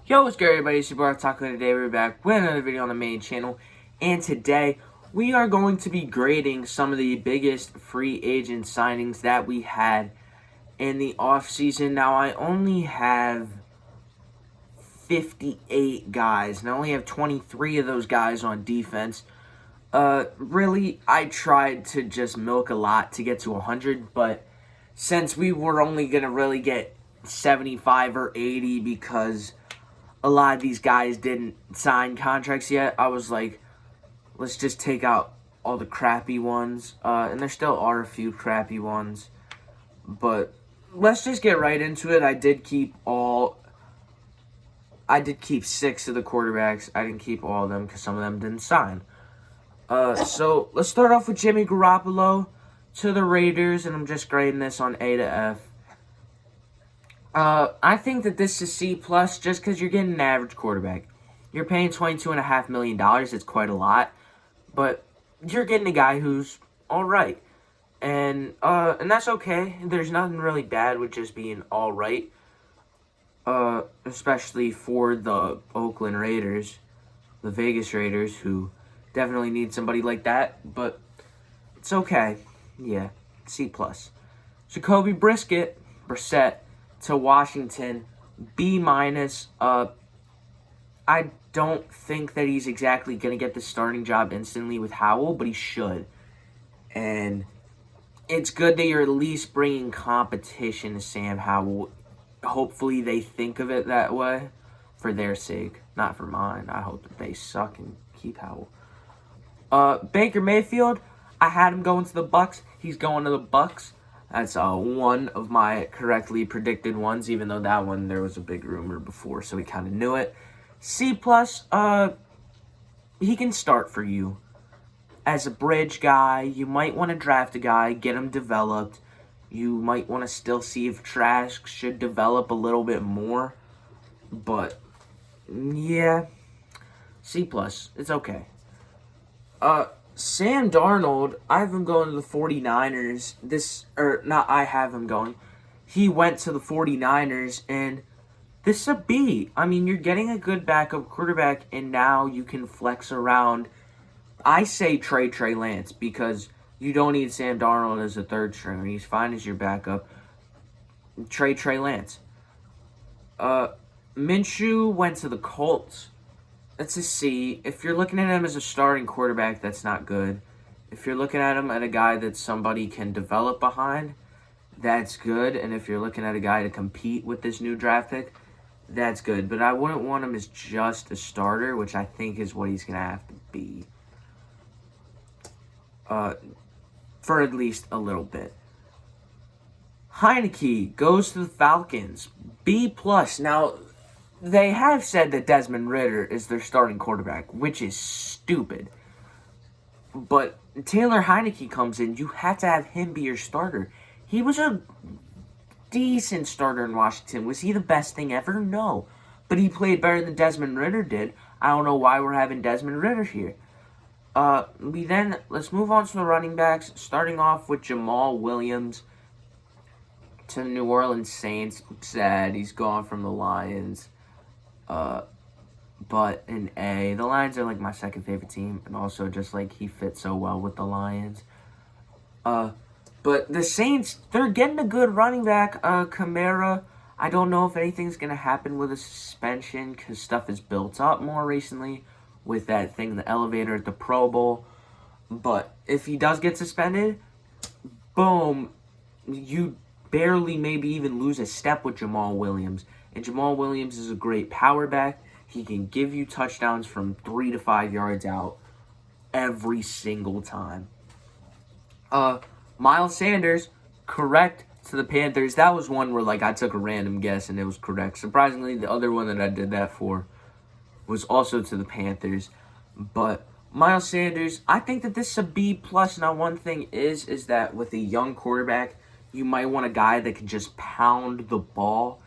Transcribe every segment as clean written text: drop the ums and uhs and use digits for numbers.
Yo, what's good, everybody? It's your boy Taco. Today we're back with another video on the main channel, and today we are going to be grading some of the biggest free agent signings that we had in the offseason. Now, I only have 58 guys, and I only have 23 of those guys on defense. Really, I tried to just milk a lot to get to 100, but since we were only going to really get 75 or 80 because a lot of these guys didn't sign contracts yet, I was like, let's just take out all the crappy ones. And there still are a few crappy ones. But let's just get right into it. I did keep 6 of the quarterbacks. I didn't keep all of them because some of them didn't sign. So let's start off with Jimmy Garoppolo to the Raiders, and I'm just grading this on A to F. I think that this is C+, just because you're getting an average quarterback. You're paying $22.5 million. It's quite a lot. But you're getting a guy who's alright. And that's okay. There's nothing really bad with just being alright. Especially for the Oakland Raiders. The Vegas Raiders, who definitely need somebody like that. But it's okay. Yeah, C+. Jacoby Brissett to Washington, B-. I don't think that he's exactly going to get the starting job instantly with Howell, but he should. And it's good that you're at least bringing competition to Sam Howell. Hopefully they think of it that way for their sake, not for mine. I hope that they suck and keep Howell. Baker Mayfield, I had him going to the Bucks. He's going to the Bucks. That's one of my correctly predicted ones, even though that one there was a big rumor before, so we kind of knew it. C+, he can start for you. As a bridge guy, you might want to draft a guy, get him developed. You might want to still see if Trask should develop a little bit more. But, yeah, C+, it's okay. Sam Darnold, I have him going to the 49ers. He went to the 49ers, and this is a B. I mean, you're getting a good backup quarterback, and now you can flex around. I say Trey Lance, because you don't need Sam Darnold as a third stringer. He's fine as your backup. Trey Lance. Minshew went to the Colts. That's a C. If you're looking at him as a starting quarterback, that's not good. If you're looking at him at a guy that somebody can develop behind, that's good. And if you're looking at a guy to compete with this new draft pick, that's good. But I wouldn't want him as just a starter, which I think is what he's going to have to be. For at least a little bit. Heineke goes to the Falcons. B+. Now, they have said that Desmond Ridder is their starting quarterback, which is stupid. But Taylor Heineke comes in. You have to have him be your starter. He was a decent starter in Washington. Was he the best thing ever? No. But he played better than Desmond Ridder did. I don't know why we're having Desmond Ridder here. Let's move on to the running backs, starting off with Jamal Williams to the New Orleans Saints. Sad, he's gone from the Lions. But an A. The Lions are like my second favorite team, and also just like he fits so well with the Lions. But the Saints, they're getting a good running back. Kamara, I don't know if anything's gonna happen with a suspension because stuff is built up more recently with that thing, the elevator at the Pro Bowl. But if he does get suspended, boom, you barely maybe even lose a step with Jamal Williams. And Jamal Williams is a great power back. He can give you touchdowns from 3 to 5 yards out every single time. Miles Sanders, correct to the Panthers. That was one where I took a random guess and it was correct. Surprisingly, the other one that I did that for was also to the Panthers. But Miles Sanders, I think that this is a B+. Now, one thing is that with a young quarterback, you might want a guy that can just pound the ball.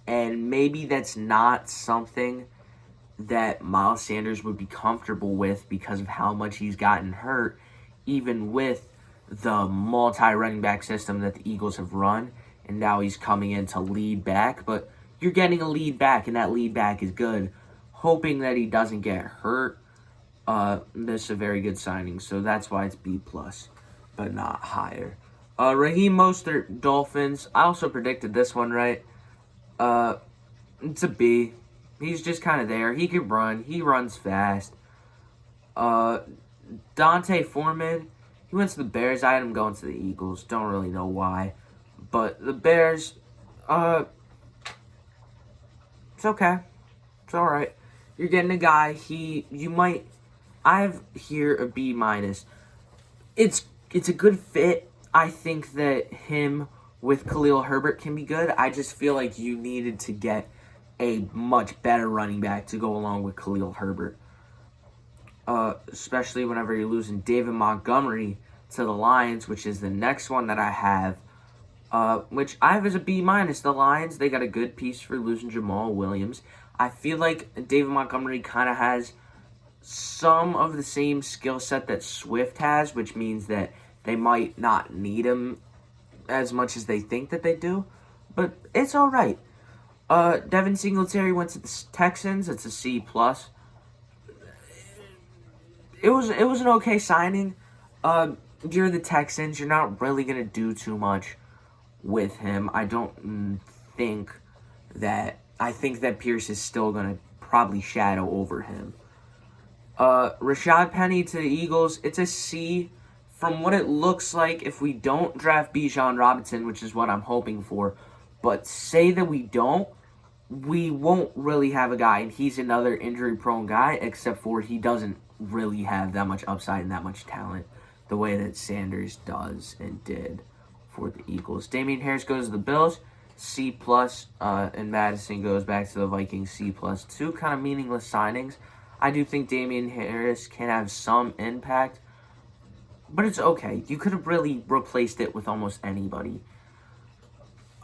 And maybe that's not something that Miles Sanders would be comfortable with because of how much he's gotten hurt, even with the multi-running back system that the Eagles have run. And now he's coming in to lead back. But you're getting a lead back, and that lead back is good. Hoping that he doesn't get hurt. This is a very good signing, so that's why it's B+, but not higher. Raheem Mostert, Dolphins. I also predicted this one right. It's a B. He's just kind of there. He can run. He runs fast. Dante Foreman, he went to the Bears. I had him going to the Eagles. Don't really know why. But the Bears, it's okay. It's all right. You're getting a guy. I have here a B-. It's a good fit. I think that him with Khalil Herbert can be good. I just feel like you needed to get a much better running back to go along with Khalil Herbert. Especially whenever you're losing David Montgomery to the Lions, which is the next one that I have. Which I have as a B-. The Lions, they got a good piece for losing Jamal Williams. I feel like David Montgomery kind of has some of the same skill set that Swift has, which means that they might not need him as much as they think that they do. But it's all right. Devin Singletary went to the Texans. It's a C+. It was an okay signing. You're the Texans. You're not really going to do too much with him. I think that Pierce is still going to probably shadow over him. Rashad Penny to the Eagles, it's a C. From what it looks like, if we don't draft Bijan Robinson, which is what I'm hoping for, but say that we don't, we won't really have a guy, and he's another injury-prone guy, except for he doesn't really have that much upside and that much talent the way that Sanders does and did for the Eagles. Damian Harris goes to the Bills, C+, and Madison goes back to the Vikings, C+. Two kind of meaningless signings. I do think Damian Harris can have some impact, but it's okay. You could have really replaced it with almost anybody.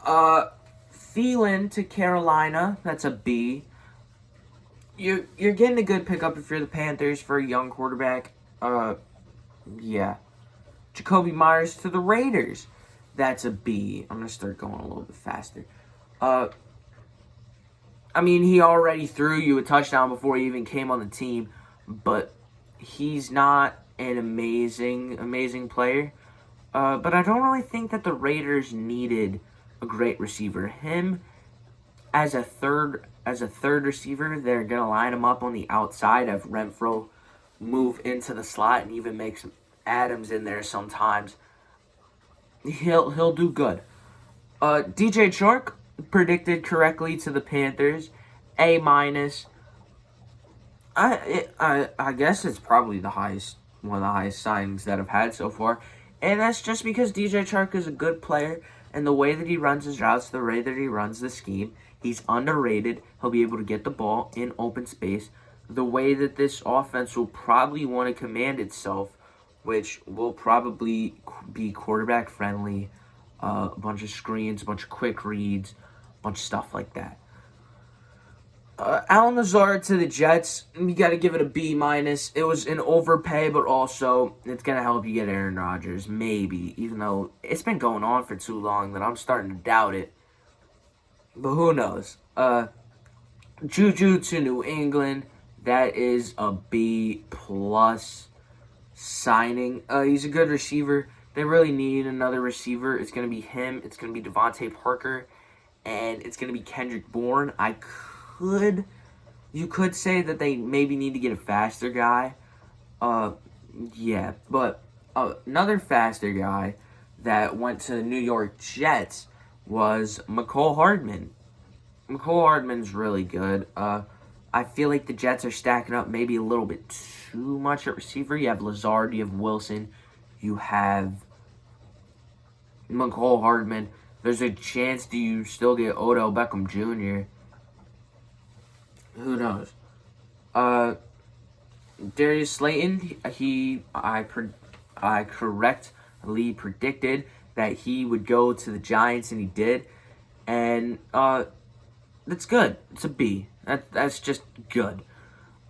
Thielen to Carolina, that's a B. You're getting a good pickup if you're the Panthers for a young quarterback. Yeah. Jacoby Myers to the Raiders, that's a B. I'm going to start going a little bit faster. I mean, he already threw you a touchdown before he even came on the team, but he's not an amazing player. But I don't really think that the Raiders needed a great receiver. Him as a third receiver, they're gonna line him up on the outside, have Renfro move into the slot, and even make some Adams in there sometimes. He'll do good. DJ Chark predicted correctly to the Panthers, A-. I guess it's probably one of the highest signings that I've had so far, and that's just because DJ Chark is a good player, and the way that he runs his routes, the way that he runs the scheme, he's underrated. He'll be able to get the ball in open space. The way that this offense will probably want to command itself, which will probably be quarterback friendly, a bunch of screens, a bunch of quick reads, a bunch of stuff like that. Allen Lazard to the Jets, you got to give it a B-. It was an overpay, but also it's going to help you get Aaron Rodgers, maybe, even though it's been going on for too long that I'm starting to doubt it. But who knows? Juju to New England, that is a B+ signing. He's a good receiver. They really need another receiver. It's going to be him. It's going to be Devontae Parker. And it's going to be Kendrick Bourne. You could say that they maybe need to get a faster guy. Yeah. But another faster guy that went to the New York Jets was Mecole Hardman. Mecole Hardman's really good. I feel like the Jets are stacking up maybe a little bit too much at receiver. You have Lazard, you have Wilson, you have Mecole Hardman. There's a chance do you still get Odell Beckham Jr. Who knows? Darius Slayton, I correctly predicted that he would go to the Giants, and he did. And that's good. It's a B. That's just good.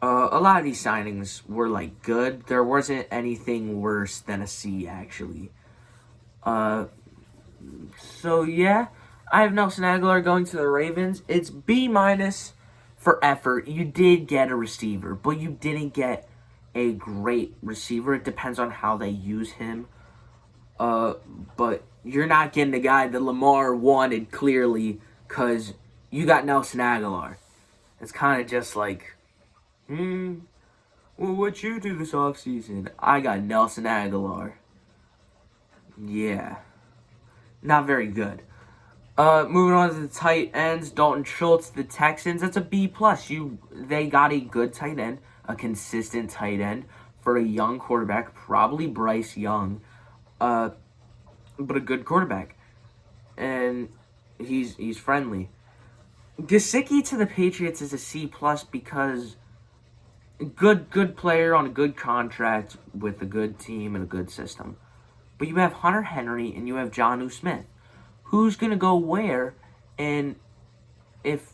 A lot of these signings were like good. There wasn't anything worse than a C, actually. So yeah, I have Nelson Aguilar going to the Ravens. It's B minus for effort. You did get a receiver, but you didn't get a great receiver. It depends on how they use him. But you're not getting the guy that Lamar wanted clearly because you got Nelson Aguilar. It's kind of just like, well, what you do this offseason? I got Nelson Aguilar. Yeah. Not very good. Moving on to the tight ends, Dalton Schultz, the Texans. That's a B plus. They got a good tight end, a consistent tight end for a young quarterback, probably Bryce Young, but a good quarterback, and he's friendly. Gesicki to the Patriots is a C plus because good player on a good contract with a good team and a good system. But you have Hunter Henry and you have Jonnu Smith. Who's gonna go where? And if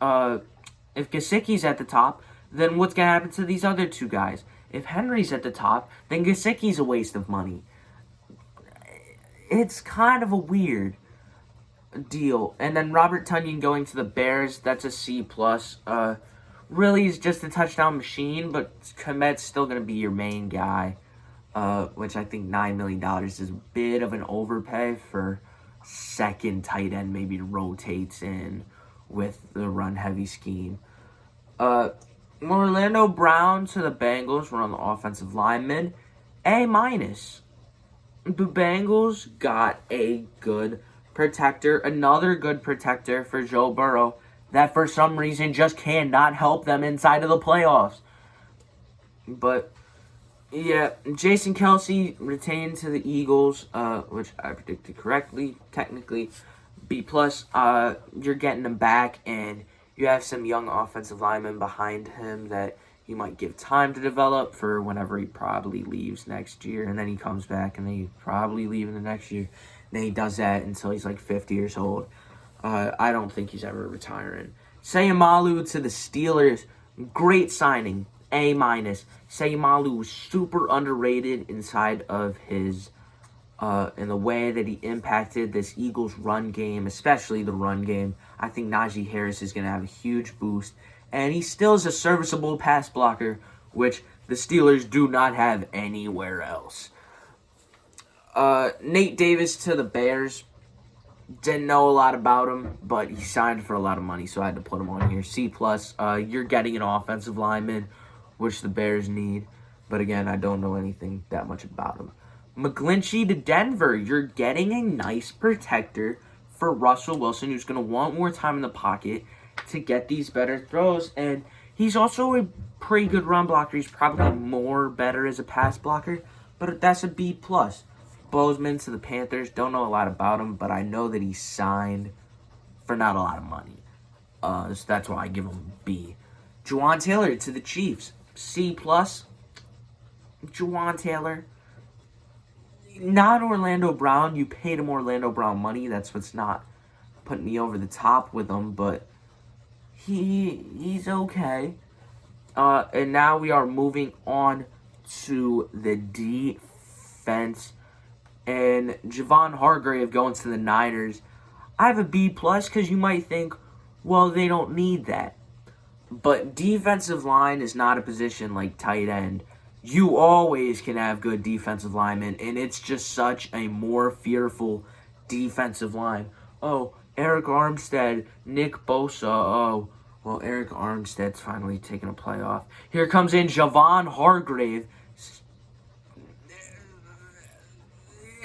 Gesicki's at the top, then what's gonna happen to these other two guys? If Henry's at the top, then Gesicki's a waste of money. It's kind of a weird deal. And then Robert Tonyan going to the Bears, that's a C plus. Really is just a touchdown machine, but Kmet's still gonna be your main guy. Which I think $9 million is a bit of an overpay for second tight end, maybe rotates in with the run-heavy scheme. Orlando Brown to the Bengals. We're on the offensive lineman. A minus. The Bengals got a good protector, another good protector for Joe Burrow that for some reason just cannot help them inside of the playoffs. But yeah, Jason Kelce retained to the Eagles, which I predicted correctly, technically. B plus, you're getting him back, and you have some young offensive linemen behind him that you might give time to develop for whenever he probably leaves next year, and then he comes back, and then he probably leave in the next year. And then he does that until he's like 50 years old. I don't think he's ever retiring. Sayamalu to the Steelers, great signing. A minus. Sayamalu was super underrated inside of his, in the way that he impacted this Eagles run game, especially the run game. I think Najee Harris is going to have a huge boost. And he still is a serviceable pass blocker, which the Steelers do not have anywhere else. Nate Davis to the Bears. Didn't know a lot about him, but he signed for a lot of money, so I had to put him on here. C plus. You're getting an offensive lineman, which the Bears need. But again, I don't know anything that much about him. McGlinchey to Denver. You're getting a nice protector for Russell Wilson, who's going to want more time in the pocket to get these better throws. And he's also a pretty good run blocker. He's probably more better as a pass blocker, but that's a B plus. Bozeman to the Panthers. Don't know a lot about him, but I know that he signed for not a lot of money. So that's why I give him B. Juwan Taylor to the Chiefs. C plus. Juwan Taylor. Not Orlando Brown. You paid him Orlando Brown money. That's what's not putting me over the top with him, but he's okay. And now we are moving on to the defense. And Javon Hargrave going to the Niners. I have a B plus because you might think, well, they don't need that. But defensive line is not a position like tight end. You always can have good defensive linemen, and it's just such a more fearful defensive line. Oh, Eric Armstead, Nick Bosa. Oh, well, Eric Armstead's finally taking a playoff. Here comes in Javon Hargrave.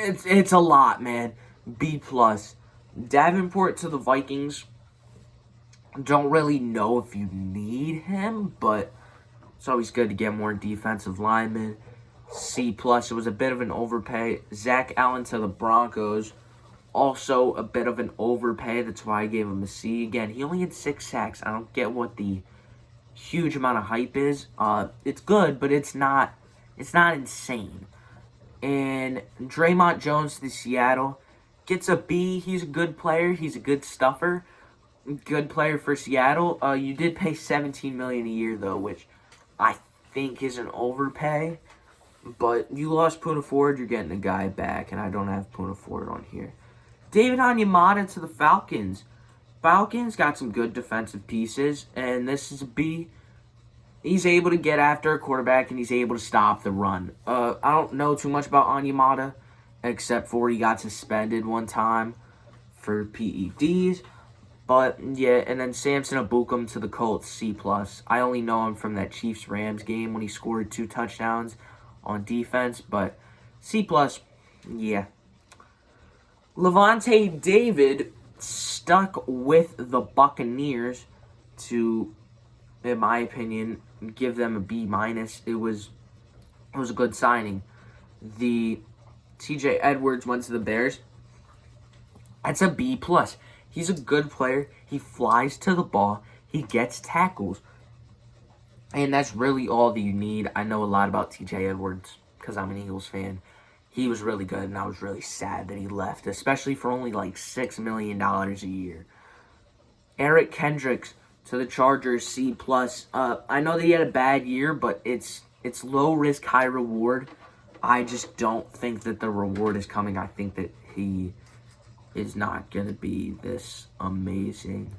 It's a lot, man. B plus. Davenport to the Vikings. Don't really know if you need him, but it's always good to get more defensive linemen. C plus. It was a bit of an overpay. Zach Allen to the Broncos. Also a bit of an overpay. That's why I gave him a C. Again, he only had 6 sacks. I don't get what the huge amount of hype is. It's good, but it's not insane. And Draymond Jones to Seattle gets a B. He's a good player. He's a good stuffer. Good player for Seattle. You did pay $17 million a year though, which I think is an overpay. But you lost Poona Ford. You're getting a guy back, and I don't have Poona Ford on here. David Onyemata to the Falcons. Falcons got some good defensive pieces, and this is a B. He's able to get after a quarterback, and he's able to stop the run. I don't know too much about Onyemata, except for he got suspended one time for PEDs. But, yeah, and then Samson Ebukam to the Colts, C+. I only know him from that Chiefs-Rams game when he scored 2 touchdowns on defense, but C+, yeah. Levante David stuck with the Buccaneers to, in my opinion, give them a B-. It was a good signing. The TJ Edwards went to the Bears. That's a B+. He's a good player. He flies to the ball. He gets tackles. And that's really all that you need. I know a lot about TJ Edwards because I'm an Eagles fan. He was really good, and I was really sad that he left, especially for only like $6 million a year. Eric Kendricks to the Chargers, C+. I know that he had a bad year, but it's low risk, high reward. I just don't think that the reward is coming. I think that he is not going to be this amazing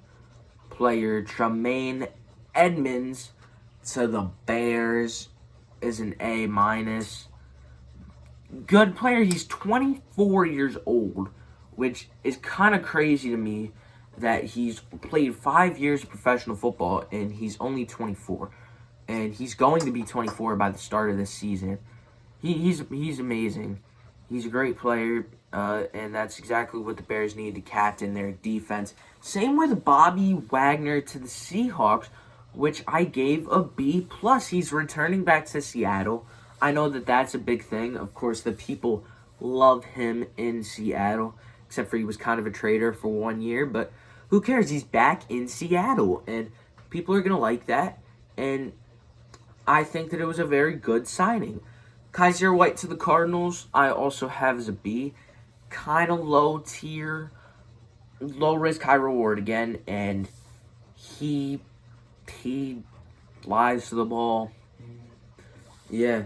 player. Tremaine Edmonds to the Bears is an A-. Good player. He's 24 years old, which is kind of crazy to me that he's played 5 years of professional football and he's only 24. And he's going to be 24 by the start of this season. He's amazing. He's a great player, and that's exactly what the Bears need to captain their defense. Same with Bobby Wagner to the Seahawks, which I gave a B+. He's returning back to Seattle. I know that that's a big thing. Of course, the people love him in Seattle, except for he was kind of a traitor for 1 year. But who cares? He's back in Seattle, and people are going to like that. And I think that it was a very good signing. Kaiser White to the Cardinals, I also have as a B. Kind of low tier, low risk, high reward again. And he lies to the ball. Yeah.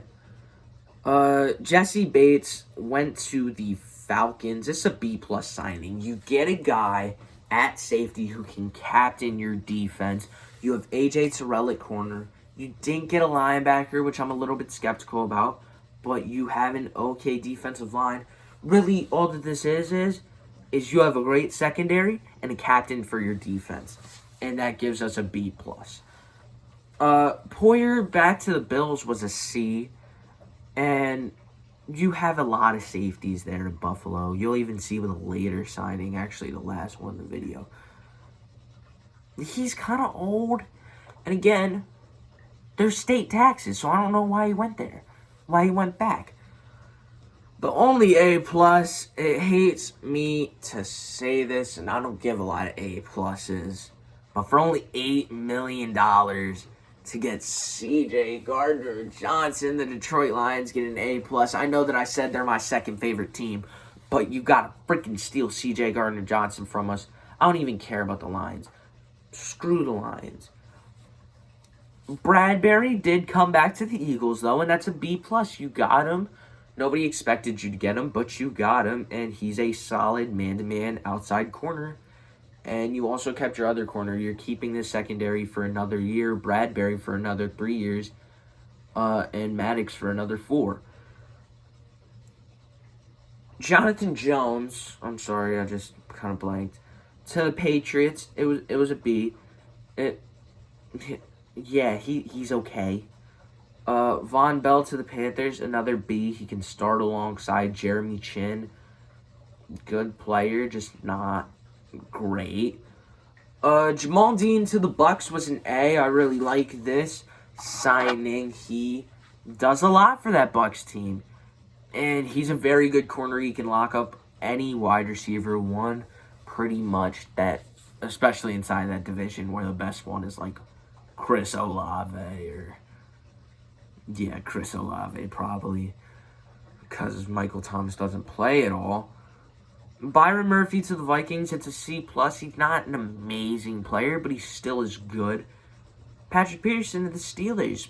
Jesse Bates went to the Falcons. This is a B+ signing. You get a guy at safety who can captain your defense. You have A.J. Terrell at corner. You didn't get a linebacker, which I'm a little bit skeptical about, but you have an okay defensive line. Really, all that this is you have a great secondary and a captain for your defense, and that gives us a B+. Poyer back to the Bills was a C. And you have a lot of safeties there in Buffalo. You'll even see with a later signing, actually the last one in the video. He's kind of old. And again, there's state taxes, so I don't know why he went there. Why he went back. The only A+, it hates me to say this, and I don't give a lot of A+, but for only $8 million, to get C.J. Gardner-Johnson, the Detroit Lions get an A+. I know that I said they're my second favorite team, but you got to freaking steal C.J. Gardner-Johnson from us. I don't even care about the Lions. Screw the Lions. Bradbury did come back to the Eagles, though, and that's a B+. You got him. Nobody expected you to get him, but you got him, and he's a solid man-to-man outside corner. And you also kept your other corner. You're keeping the secondary for another year, Bradbury for another 3 years, and Maddox for another 4. Jonathan Jones, I'm sorry, I just kind of blanked. To the Patriots, it was a B. He's okay. Von Bell to the Panthers, another B. He can start alongside Jeremy Chin. Good player, just not great. Jamal Dean to the Bucks was an A. I really like this signing. He does a lot for that Bucks team. And he's a very good corner. He can lock up any wide receiver one pretty much, that, especially inside that division where the best one is like Chris Olave Chris Olave probably, because Michael Thomas doesn't play at all. Byron Murphy to the Vikings, it's a C+. He's not an amazing player, but he still is good. Patrick Peterson to the Steelers.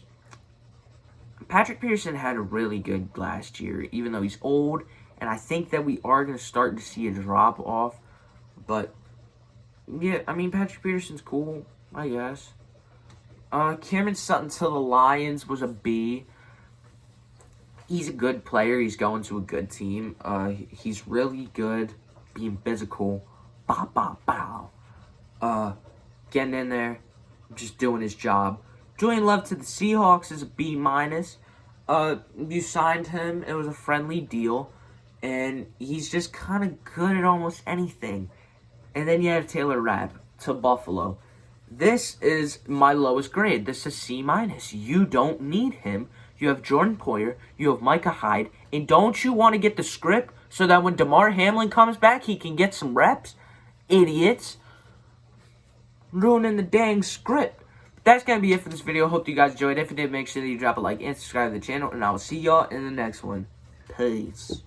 Patrick Peterson had a really good last year, even though he's old, and And I think that we are going to start to see a drop off. But, yeah, I mean, Patrick Peterson's cool, I guess. Cameron Sutton to the Lions was a B. He's a good player. He's going to a good team. He's really good being physical. Bow, bow, bow. Getting in there, just doing his job. Julian Love to the Seahawks is a B-. You signed him. It was a friendly deal. And he's just kind of good at almost anything. And then you have Taylor Rapp to Buffalo. This is my lowest grade. This is C-. You don't need him. You have Jordan Poyer. You have Micah Hyde. And don't you want to get the script so that when DeMar Hamlin comes back, he can get some reps? Idiots. Ruining the dang script. That's going to be it for this video. Hope you guys enjoyed. If you did, make sure that you drop a like and subscribe to the channel. And I will see y'all in the next one. Peace.